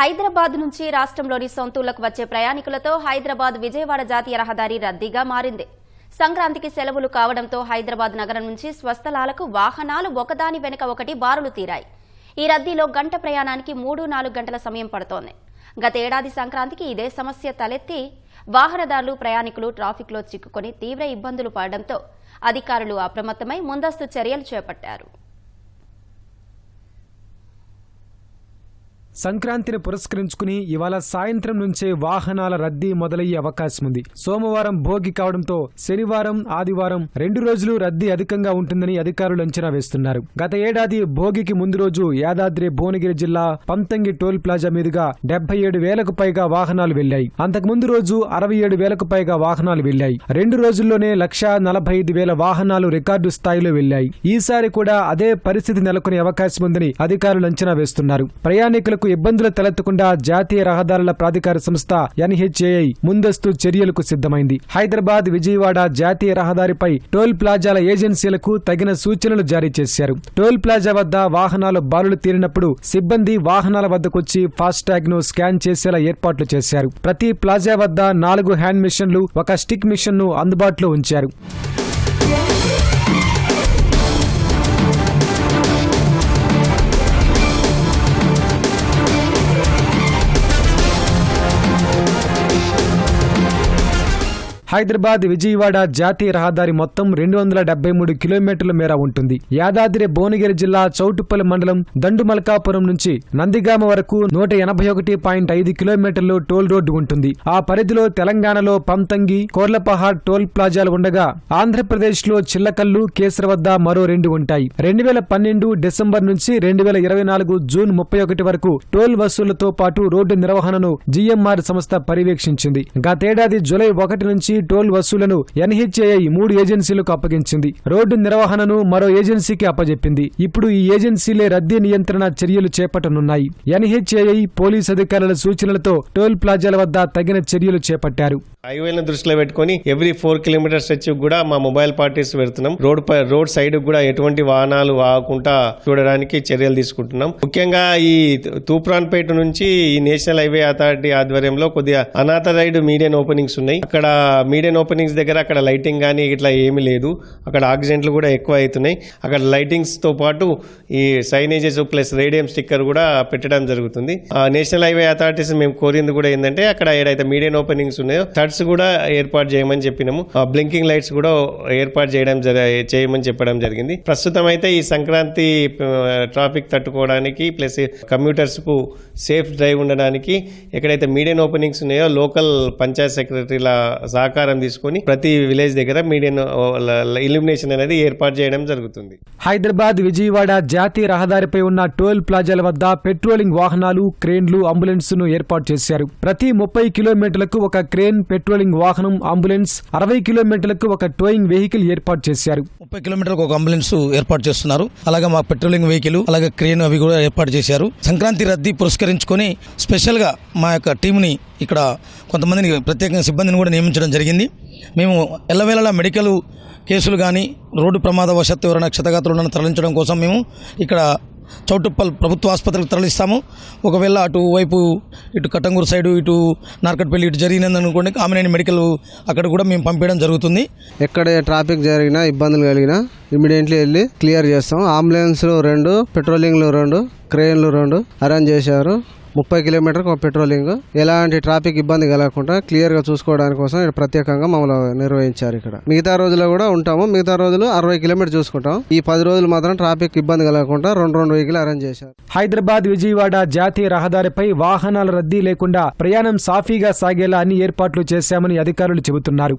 హైదరాబాద్ నుంచి రాష్ట్రంలోని సొంతూళ్లకు వచ్చే ప్రయాణికులతో హైదరాబాద్ విజయవాడ జాతీయ రహదారి రద్దీగా మారింది. సంక్రాంతికి సెలవులు కావడంతో హైదరాబాద్ నగరం నుంచి స్వస్థలాలకు వాహనాలు ఒకదాని వెనుక ఒకటి బారులు తీరాయి. ఈ రద్దీలో గంట ప్రయాణానికి 3-4 గంటల సమయం పడుతోంది. గత ఏడాది సంక్రాంతికి ఇదే సమస్య తలెత్తి వాహనదారులు ప్రయాణికులు ట్రాఫిక్లో చిక్కుకొని తీవ్ర ఇబ్బందులు పడడంతో అధికారులు అప్రమత్తమై ముందస్తు చర్యలు చేపట్టారు. సంక్రాంతిని పురస్కరించుకుని ఇవాళ సాయంత్రం నుంచే వాహనాల రద్దీ మొదలయ్యే అవకాశం ఉంది. సోమవారం భోగి కావడంతో శనివారం, ఆదివారం 2 రోజులు రద్దీ అధికంగా ఉంటుందని అధికారులు అంచనా వేస్తున్నారు. గత ఏడాది భోగికి ముందు రోజు యాదాద్రి భువనగిరి జిల్లా పంతంగి టోల్ ప్లాజా మీదుగా 77,000కు పైగా వాహనాలు వెళ్లాయి. అంతకుముందు రోజు 67,000కు పైగా వాహనాలు వెళ్లాయి. 2 రోజుల్లోనే 1,45,000 వాహనాలు రికార్డు స్థాయిలో వెళ్లాయి. ఈసారి కూడా అదే పరిస్థితి నెలకొనే అవకాశం ఉందని అధికారులు అంచనా వేస్తున్నారు. ప్రయాణికులకు ఇబ్బందులు తలెత్తకుండా జాతీయ రహదారుల ప్రాధికార సంస్థ NHAI ముందస్తు చర్యలకు సిద్ధమైంది. హైదరాబాద్ విజయవాడ జాతీయ రహదారిపై టోల్ ప్లాజాల ఏజెన్సీలకు తగిన సూచనలు జారీ చేశారు. టోల్ ప్లాజా వద్ద వాహనాలు బారులు తీరినప్పుడు సిబ్బంది వాహనాల వద్దకొచ్చి ఫాస్టాగ్ ను స్కాన్ చేసేలా ఏర్పాట్లు చేశారు. ప్రతి ప్లాజా వద్ద 4 హ్యాండ్ మిషన్లు, 1 స్టిక్ మిషన్ ను అందుబాటులో ఉంచారు. హైదరాబాద్ విజయవాడ జాతీయ రహదారి మొత్తం 273 కిలోమీటర్ల మేర ఉంటుంది. యాదాద్రి భువనగిరి జిల్లా చౌటుప్పల్ మండలం దండుమల్కాపురం నుంచి నందిగామ వరకు 181.5 కిలోమీటర్లు టోల్ రోడ్డు ఉంటుంది. ఆ పరిధిలో తెలంగాణలో పంతంగి, కోర్లపహాడ్ టోల్ ప్లాజాలు ఉండగా ఆంధ్రప్రదేశ్ లో చిల్లకల్లు, కేసర వద్ద మరో 2 ఉంటాయి. 2012 డిసెంబర్ నుంచి 2024 జూన్ 31 వరకు టోల్ వసూళ్లతో పాటు రోడ్డు నిర్వహణను GMR సంస్థ పర్యవేక్షించింది. గతేడాది జూలై 1 నుంచి టోల్ వసూలను NHAI 3 ఏజెన్సీలకు అప్పగించింది. రోడ్డు నిర్వహణను మరో ఏజెన్సీకి అప్పజెప్పింది. ఇప్పుడు ఈ ఏజెన్సీలే రద్దీ నియంత్రణ చర్యలు చేపట్టనున్నాయి. NHAI పోలీసు అధికారుల సూచనలతో టోల్ ప్లాజాల వద్ద తగిన చర్యలు చేపట్టారు. హైవేలను దృష్టిలో పెట్టుకుని ఎవ్రీ 4 కిలోమీటర్స్ వచ్చి కూడా మా మొబైల్ పార్టీస్ పెడుతున్నాం. రోడ్ సైడ్ కూడా ఎటువంటి వాహనాలు ఆగకుండా చూడడానికి చర్యలు తీసుకుంటున్నాం. ముఖ్యంగా ఈ తూప్రాన్పేట నుంచి ఈ నేషనల్ హైవే అథారిటీ ఆధ్వర్యంలో కొద్దిగా అనాథరైడ్ మీడియన్ ఓపెనింగ్స్ ఉన్నాయి. అక్కడ మీడియన్ ఓపెనింగ్స్ దగ్గర అక్కడ లైటింగ్ కానీ ఇట్లా ఏమీ లేదు. అక్కడ ఆక్సిడెంట్లు కూడా ఎక్కువ అవుతున్నాయి. అక్కడ లైటింగ్స్ తో పాటు ఈ సైనేజెస్ ప్లస్ రేడియం స్టిక్కర్ కూడా పెట్టడం జరుగుతుంది. నేషనల్ హైవే అథారిటీస్ మేము కోరింది కూడా ఏంటంటే అక్కడ ఏదైతే మీడియన్ ఓపెనింగ్స్ ఉన్నాయో కూడా ఏర్పాటు చేయమని చెప్పినాము. బ్లింకింగ్ లైట్స్ కూడా ఏర్పాటు చేయమని చెప్పడం జరిగింది. ప్రస్తుతం అయితే ఈ సంక్రాంతి ట్రాఫిక్ తట్టుకోవడానికి ప్లస్ కమ్యూటర్స్ కు సేఫ్ డ్రైవ్ ఉండడానికి ఎక్కడైతే మీడియన్ ఓపెనింగ్స్ ఉన్నాయో లోకల్ పంచాయత్ సెక్రటరీల సహకారం తీసుకుని ప్రతి విలేజ్ దగ్గర మీడియన్ ఇల్యూమినేషన్ అనేది ఏర్పాటు చేయడం జరుగుతుంది. హైదరాబాద్ విజయవాడ జాతీయ రహదారిపై ఉన్న టోల్ ప్లాజాల వద్ద పెట్రోలింగ్ వాహనాలు, క్రేన్లు, అంబులెన్స్ ను ఏర్పాటు చేశారు. ప్రతి 30 కిలోమీటర్లకు ఒక క్రేన్, పెట్రోలింగ్ వాహనం, అంబులెన్స్, 60 కిలోమీటర్లకు ఒక టోయింగ్ వెహికల్ ఏర్పాటు చేశారు. 30 కిలోమీటర్లకు ఒక అంబులెన్స్ ఏర్పాటు చేస్తున్నారు. అలాగే మా పెట్రోలింగ్ వెహికల్, అలాగే క్రేన్ అవి కూడా ఏర్పాటు చేశారు. సంక్రాంతి రద్దీ పురస్కరించుకొని స్పెషల్ గా మా యొక్క టీంని ఇక్కడ కొంతమందిని ప్రత్యేకంగా సిబ్బందిని కూడా నియమించడం జరిగింది. మేము ఎల్లవేళలా మెడికల్ కేసులు కానీ రోడ్డు ప్రమాదవశాత్తు ఎవరైనా క్షతగాత్రులను తరలించడం కోసం మేము ఇక్కడ చౌటుప్పల్ ప్రభుత్వ ఆసుపత్రికి తరలిస్తాము. ఒకవేళ అటువైపు ఇటు కట్టంగూరు సైడు, ఇటు నార్కట్పల్లి ఇటు జరిగినందనుకోండి కామినేని మెడికల్ అక్కడ కూడా మేము పంపించడం జరుగుతుంది. ఎక్కడ ట్రాఫిక్ జరిగినా ఇబ్బందులు కలిగినా ఇమీడియట్లీ వెళ్ళి క్లియర్ చేస్తాం. అంబులెన్స్లు 2, పెట్రోలింగ్లు 2, క్రేన్లు 2 అరేంజ్ చేశారు. 30 కిలోమీటర్కి ఒక పెట్రోలింగ్. ఎలాంటి ట్రాఫిక్ ఇబ్బంది కలగకుండా క్లియర్ గా చూసుకోవడానికి కోసం ప్రత్యేకంగా మమ్మల్ని నిర్వహించారు. ఇక్కడ మిగతా రోజుల్లో కూడా ఉంటాము. మిగతా రోజులు 60 కిలోమీటర్ చూసుకుంటాం. ఈ 10 రోజులు మాత్రం ట్రాఫిక్ ఇబ్బంది కలగకుండా 2 వెహికల్ అరేంజ్ చేశారు. హైదరాబాద్ విజయవాడ జాతీయ రహదారిపై వాహనాల రద్దీ లేకుండా ప్రయాణం సాఫీగా సాగేలా అన్ని ఏర్పాట్లు చేశామని అధికారులు చెబుతున్నారు.